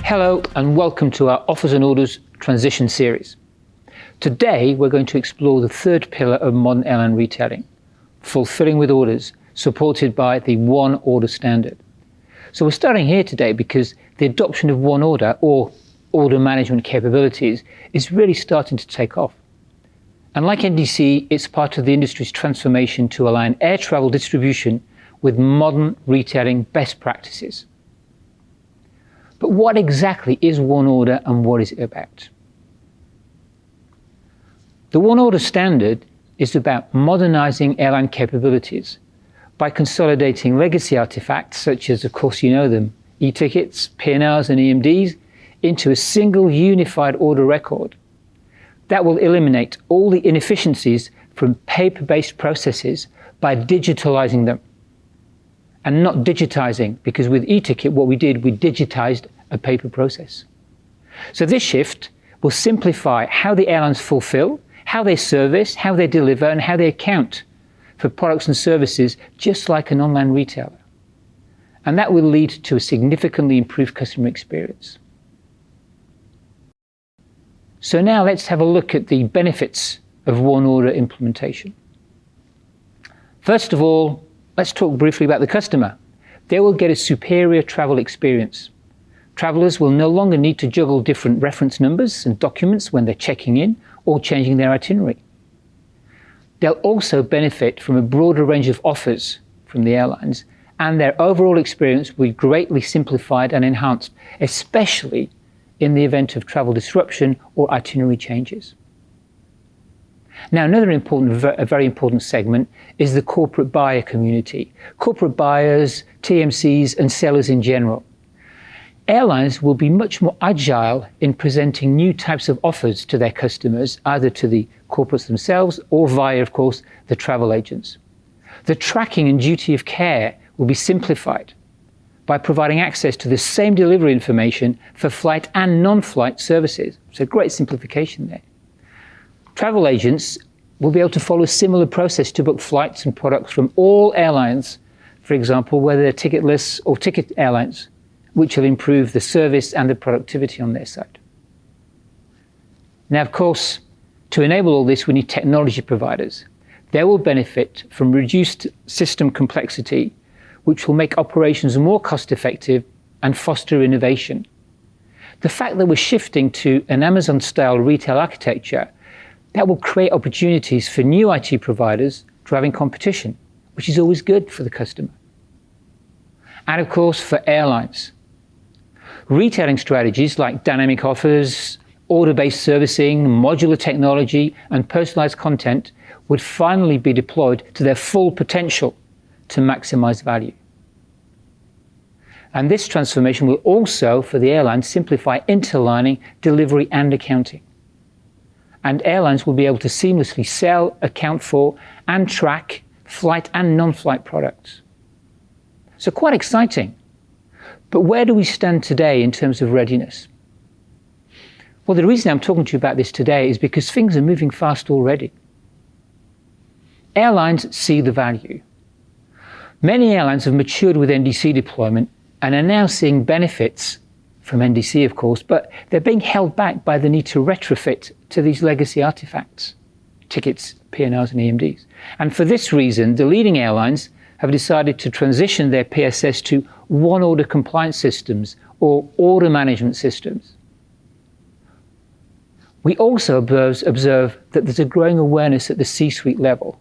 Hello and welcome to our Offers and Orders Transition series. Today we're going to explore the third pillar of modern airline retailing, fulfilling with orders, supported by the One Order standard. So we're starting here today because the adoption of One Order or order management capabilities is really starting to take off. And like NDC, it's part of the industry's transformation to align air travel distribution with modern retailing best practices. But what exactly is One Order and what is it about? The One Order standard is about modernizing airline capabilities by consolidating legacy artifacts such as, of course you know them, e-tickets, P&Rs and EMDs into a single unified order record. That will eliminate all the inefficiencies from paper-based processes by digitalizing them. And not digitizing, because with e-ticket what we did, we digitized a paper process. So this shift will simplify how the airlines fulfill, how they service, how they deliver, and how they account for products and services, just like an online retailer. And that will lead to a significantly improved customer experience. So now let's have a look at the benefits of One Order implementation. First of all, let's talk briefly about the customer. They will get a superior travel experience. Travelers will no longer need to juggle different reference numbers and documents when they're checking in or changing their itinerary. They'll also benefit from a broader range of offers from the airlines, and their overall experience will be greatly simplified and enhanced, especially in the event of travel disruption or itinerary changes. Now, another very important segment is the corporate buyer community. Corporate buyers, TMCs, and sellers in general. Airlines will be much more agile in presenting new types of offers to their customers, either to the corporates themselves or via, of course, the travel agents. The tracking and duty of care will be simplified by providing access to the same delivery information for flight and non-flight services. So great simplification there. Travel agents will be able to follow a similar process to book flights and products from all airlines, for example, whether they're ticketless or ticket airlines, which will improve the service and the productivity on their side. Now, of course, to enable all this, we need technology providers. They will benefit from reduced system complexity, which will make operations more cost-effective and foster innovation. The fact that we're shifting to an Amazon-style retail architecture, that will create opportunities for new IT providers driving competition, which is always good for the customer. And of course, for airlines. Retailing strategies like dynamic offers, order-based servicing, modular technology, and personalized content would finally be deployed to their full potential to maximize value. And this transformation will also, for the airlines, simplify interlining, delivery, and accounting. And airlines will be able to seamlessly sell, account for, and track flight and non-flight products. So quite exciting. But where do we stand today in terms of readiness? Well, the reason I'm talking to you about this today is because things are moving fast already. Airlines see the value. Many airlines have matured with NDC deployment and are now seeing benefits from NDC, of course, but they're being held back by the need to retrofit to these legacy artifacts, tickets, P&Rs and EMDs. And for this reason, the leading airlines have decided to transition their PSS to One Order compliance systems or order management systems. We also observe that there's a growing awareness at the C-suite level.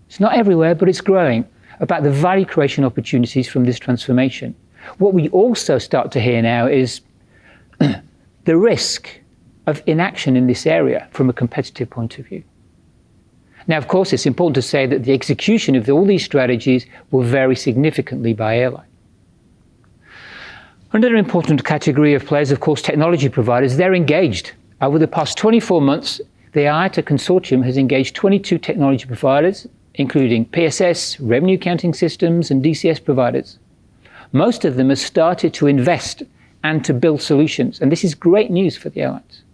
It's not everywhere, but it's growing, about the value creation opportunities from this transformation. What we also start to hear now is the risk of inaction in this area from a competitive point of view. Now, of course, it's important to say that the execution of all these strategies will vary significantly by airline. Another important category of players, of course, technology providers. They're engaged. Over the past 24 months, the IATA consortium has engaged 22 technology providers, including PSS, revenue accounting systems, and DCS providers. Most of them have started to invest and to build solutions, and this is great news for the airlines.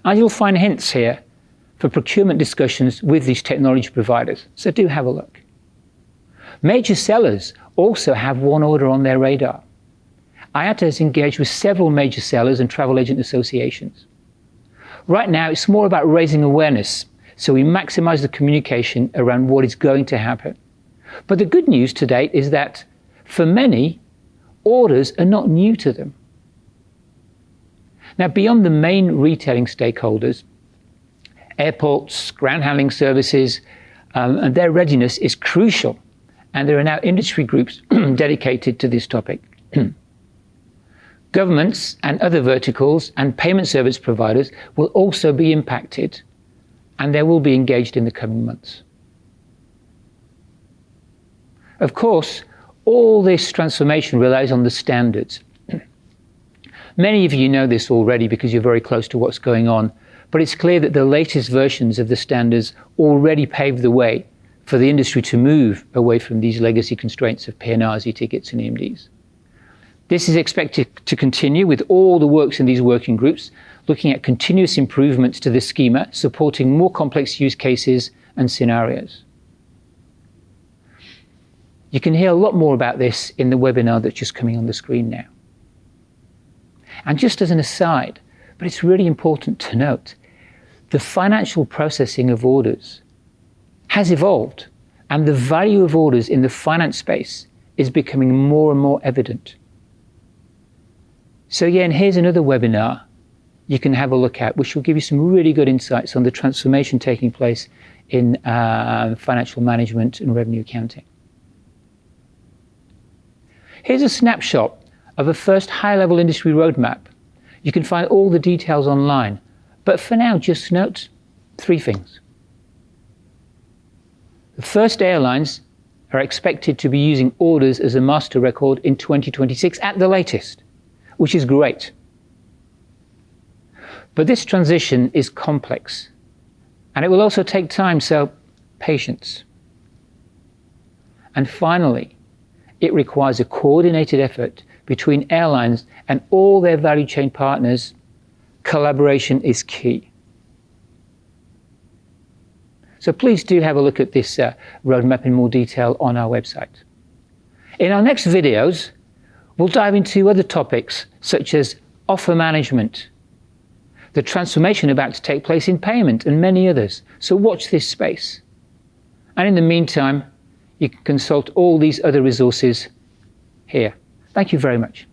And you'll find hints here for procurement discussions with these technology providers, so do have a look. Major sellers also have One Order on their radar. IATA has engaged with several major sellers and travel agent associations. Right now, it's more about raising awareness, so we maximize the communication around what is going to happen. But the good news to date is that, for many, orders are not new to them. Now, beyond the main retailing stakeholders, airports, ground handling services, and their readiness is crucial, and there are now industry groups dedicated to this topic. Governments and other verticals and payment service providers will also be impacted, and they will be engaged in the coming months. Of course, all this transformation relies on the standards. Many of you know this already because you're very close to what's going on, but it's clear that the latest versions of the standards already paved the way for the industry to move away from these legacy constraints of PNRs, e-tickets and EMDs. This is expected to continue with all the works in these working groups, looking at continuous improvements to the schema, supporting more complex use cases and scenarios. You can hear a lot more about this in the webinar that's just coming on the screen now. And just as an aside, but it's really important to note, the financial processing of orders has evolved, and the value of orders in the finance space is becoming more and more evident. So yeah, and here's another webinar you can have a look at, which will give you some really good insights on the transformation taking place in financial management and revenue accounting. Here's a snapshot of a first high-level industry roadmap. You can find all the details online, but for now, just note 3 things. The first airlines are expected to be using orders as a master record in 2026 at the latest, which is great. But this transition is complex, and it will also take time, so patience. And finally, it requires a coordinated effort between airlines and all their value chain partners. Collaboration is key. So please do have a look at this roadmap in more detail on our website. In our next videos, we'll dive into other topics such as offer management, the transformation about to take place in payment, and many others. So watch this space. And in the meantime, you can consult all these other resources here. Thank you very much.